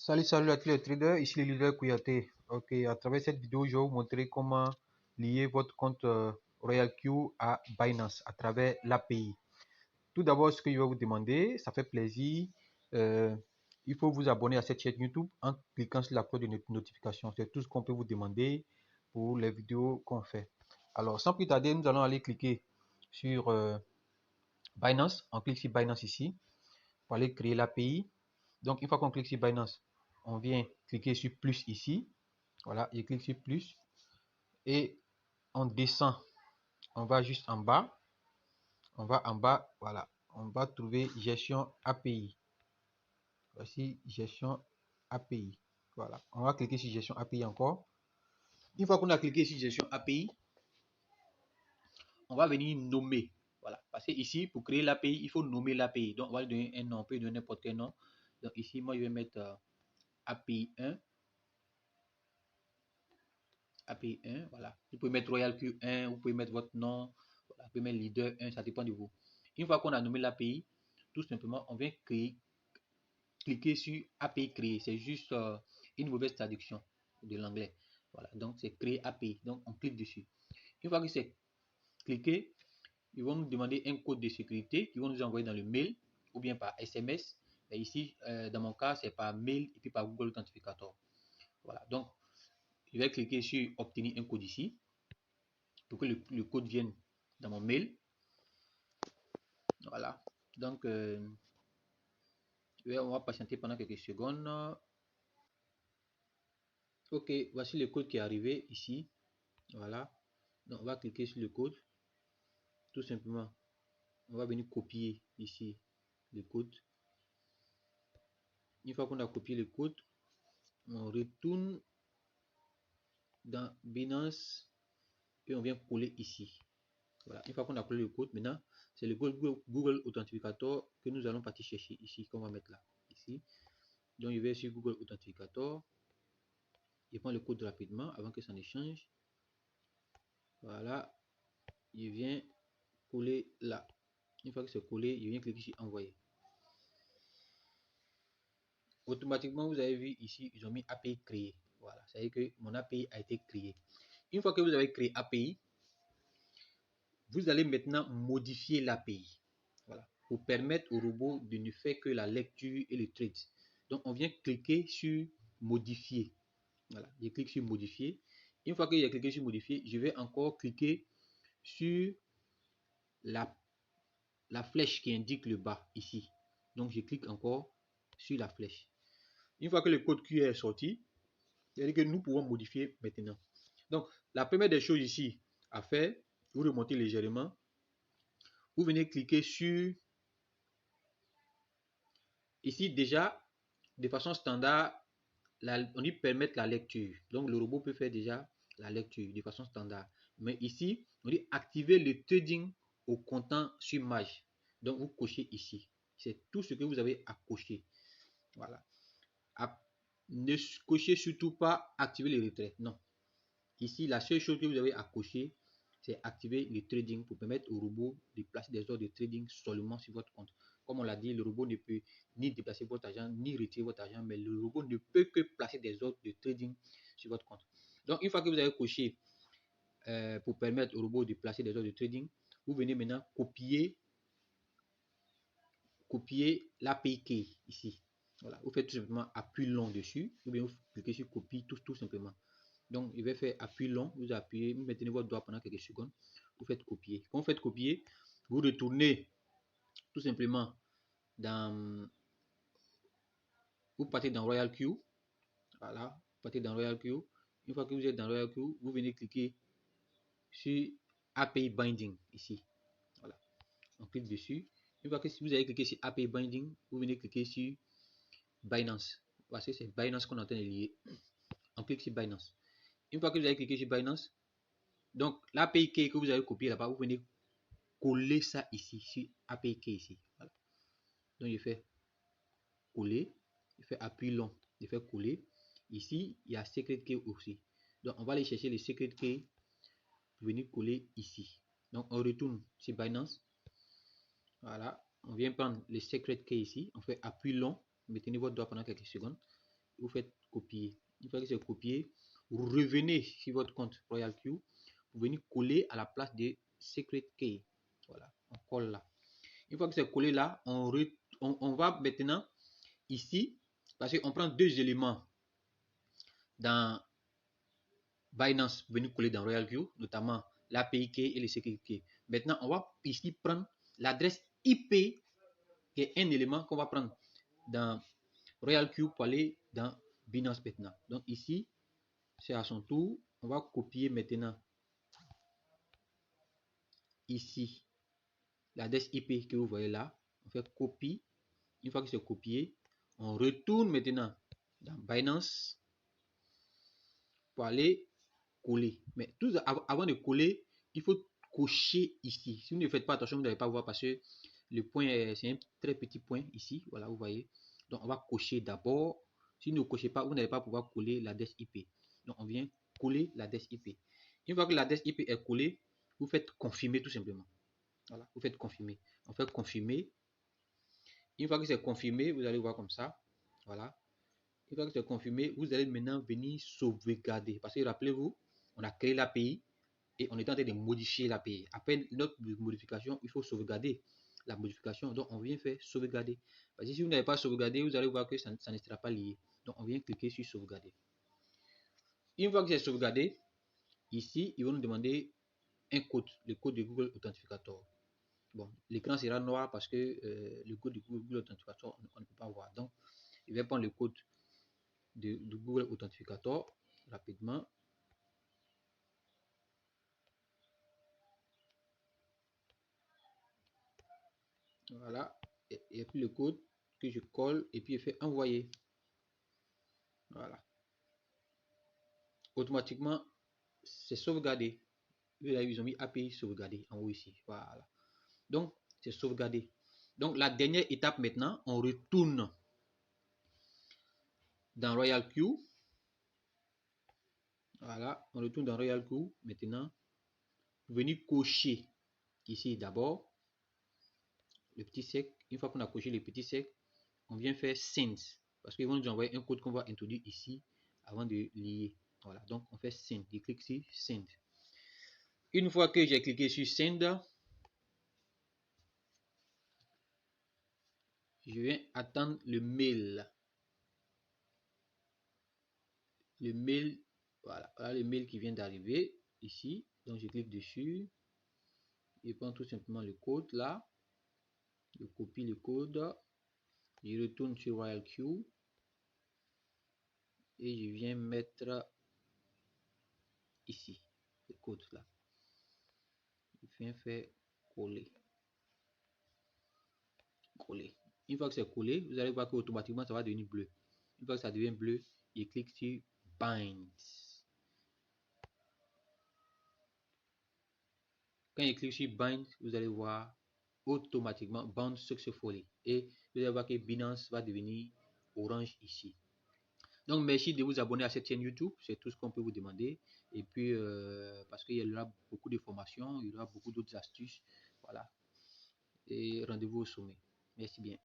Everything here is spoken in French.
Salut à tous les traders, ici le leader Kouyaté. Ok, à travers cette vidéo, je vais vous montrer comment lier votre compte RoyalQ à Binance à travers l'API. Tout d'abord, ce que je vais vous demander, ça fait plaisir, euh, il faut vous abonner à cette chaîne YouTube en cliquant sur la cloche de notification. C'est tout ce qu'on peut vous demander pour les vidéos qu'on fait. Alors, sans plus tarder, nous allons aller cliquer sur Binance. On clique sur Binance ici pour aller créer l'API. Donc, une fois qu'on clique sur Binance, on vient cliquer sur plus ici. Voilà, je clique sur plus et on descend. On va juste en bas. On va en bas, voilà. On va trouver gestion API. Voici gestion API. Voilà, on va cliquer sur gestion API encore. Une fois qu'on a cliqué sur gestion API, on va venir nommer. Voilà, parce que ici, pour créer l'API, il faut nommer l'API. Donc, on va lui donner un nom, on peut lui donner n'importe quel nom. Donc, ici, moi, je vais mettre API 1. API 1, voilà. Vous pouvez mettre Royal Q1, vous pouvez mettre votre nom, voilà. Vous pouvez mettre Leader 1, ça dépend de vous. Une fois qu'on a nommé l'API, tout simplement, on vient créer, cliquer sur API créer. C'est juste une mauvaise traduction de l'anglais. Voilà, donc c'est créer API. Donc on clique dessus. Une fois que c'est cliqué, ils vont nous demander un code de sécurité qu'ils vont nous envoyer dans le mail ou bien par SMS. Et ici, dans mon cas, c'est par mail et puis par Google Authentificator. Voilà, donc je vais cliquer sur obtenir un code ici pour que le code vienne dans mon mail. Voilà, donc on va patienter pendant quelques secondes. Ok, voici le code qui est arrivé ici. Voilà, donc on va cliquer sur le code. Tout simplement, on va venir copier ici le code. Une fois qu'on a copié le code, on retourne dans Binance et on vient coller ici. Voilà, une fois qu'on a collé le code, maintenant c'est le Google Authentificator que nous allons partir chercher ici, qu'on va mettre là, ici. Donc je vais sur Google Authentificator. Je prends le code rapidement avant que ça ne change. Voilà, je viens coller là. Une fois que c'est collé, je viens cliquer sur envoyer. Automatiquement, vous avez vu ici, ils ont mis API créé. Voilà, ça veut dire que mon API a été créé. Une fois que vous avez créé API, vous allez maintenant modifier l'API. Voilà, pour permettre au robot de ne faire que la lecture et le trade. Donc, on vient cliquer sur modifier. Voilà, je clique sur modifier. Une fois que j'ai cliqué sur modifier, je vais encore cliquer sur la flèche qui indique le bas ici. Donc, je clique encore sur la flèche. Une fois que le code QR est sorti, c'est-à-dire que nous pouvons modifier maintenant. Donc, la première des choses ici à faire, vous remontez légèrement. Vous venez cliquer sur ici déjà, de façon standard, on y permet la lecture. Donc, le robot peut faire déjà la lecture de façon standard. Mais ici, on dit activer le trading au comptant sur Maj. Donc, vous cochez ici. C'est tout ce que vous avez à cocher. Voilà. Ne cochez surtout pas activer le retrait. Non. Ici, la seule chose que vous avez à cocher, c'est activer le trading pour permettre au robot de placer des ordres de trading seulement sur votre compte. Comme on l'a dit, le robot ne peut ni déplacer votre argent, ni retirer votre argent, mais le robot ne peut que placer des ordres de trading sur votre compte. Donc, une fois que vous avez coché pour permettre au robot de placer des ordres de trading, vous venez maintenant copier l'API key ici. Voilà, vous faites tout simplement appui long dessus, ou bien vous cliquez sur copie tout simplement. Donc, je vais faire appui long, vous appuyez, vous maintenez votre doigt pendant quelques secondes, vous faites copier. Quand vous faites copier, vous retournez tout simplement dans, vous partez dans Royal Q. Voilà, vous partez dans Royal Q. Une fois que vous êtes dans Royal Q, vous venez cliquer sur API Binding ici. Voilà, on clique dessus. Une fois que vous avez cliqué sur API Binding, vous venez cliquer sur Binance. Parce que c'est Binance qu'on est en train de lier. On clique sur Binance. Une fois que vous avez cliqué sur Binance, donc l'API que vous avez copié là-bas, vous venez coller ça ici, sur API ici. Voilà. Donc je fais coller, je fais appui long, je fais coller. Ici, il y a secret key aussi. Donc on va aller chercher le secret key pour venir coller ici. Donc on retourne sur Binance. Voilà, on vient prendre le secret key ici, on fait appui long, maintenez votre doigt pendant quelques secondes. vous faites copier. Une fois que c'est copié, vous revenez sur votre compte RoyalQ, vous venez coller à la place de Secret Key. Voilà, on colle là. Une fois que c'est collé là, on va maintenant ici, parce qu'on prend deux éléments dans Binance, venir coller dans RoyalQ, notamment l'API Key et le Secret Key. Maintenant, on va ici prendre l'adresse IP, qui est un élément qu'on va prendre dans RoyalQ pour aller dans Binance maintenant. Donc ici, c'est à son tour. On va copier maintenant ici l'adresse IP que vous voyez là. On fait copie. Une fois que c'est copié, on retourne maintenant dans Binance pour aller coller. Mais tout avant de coller, il faut cocher ici. Si vous ne faites pas attention, vous n'allez pas voir parce que le point, c'est un très petit point ici. Voilà, vous voyez. Donc, on va cocher d'abord. Si vous ne cochez pas, vous n'allez pas pouvoir coller l'adresse IP. Donc, on vient coller l'adresse IP. Une fois que l'adresse IP est collée, vous faites confirmer tout simplement. Voilà, vous faites confirmer. On fait confirmer. Une fois que c'est confirmé, vous allez voir comme ça. Voilà. Une fois que c'est confirmé, vous allez maintenant venir sauvegarder. Parce que rappelez-vous, on a créé l'API et on est en train de modifier l'API. Après notre modification, il faut sauvegarder la modification. Donc, on vient faire sauvegarder. Parce que si vous n'avez pas sauvegardé, vous allez voir que ça ne sera pas lié. Donc, on vient cliquer sur sauvegarder. Une fois que c'est sauvegardé, ici, ils vont nous demander un code, le code de Google Authenticator. Bon, l'écran sera noir parce que le code de Google Authenticator, on ne peut pas voir. Donc, je vais prendre le code de Google Authenticator rapidement. Voilà. Et puis le code que je colle et puis je fais envoyer. Voilà. Automatiquement, c'est sauvegardé. Ils ont mis API sauvegardé en haut ici. Voilà. Donc, c'est sauvegardé. Donc, la dernière étape maintenant, on retourne dans RoyalQ. Voilà, on retourne dans RoyalQ. Maintenant, vous venez cocher ici d'abord le petit sec. Une fois qu'on a coché le petit sec, on vient faire send. Parce qu'ils vont nous envoyer un code qu'on va introduire ici avant de lier. Voilà, donc on fait send. Je clique sur send. Une fois que j'ai cliqué sur send, je viens attendre le mail. Le mail, voilà, voilà le mail qui vient d'arriver ici. Donc je clique dessus. Je prends tout simplement le code là. Je copie le code. Je retourne sur RoyalQ. Et je viens mettre ici le code là. Je viens faire coller. Coller. Une fois que c'est collé, vous allez voir qu'automatiquement ça va devenir bleu. Une fois que ça devient bleu, je clique sur Bind. Quand je clique sur Bind, vous allez voir automatiquement Bound Successfully. Et vous allez voir que Binance va devenir orange ici. Donc, merci de vous abonner à cette chaîne YouTube. C'est tout ce qu'on peut vous demander. Et puis, parce qu'il y aura beaucoup de formations, il y aura beaucoup d'autres astuces. Voilà. Et rendez-vous au sommet. Merci bien.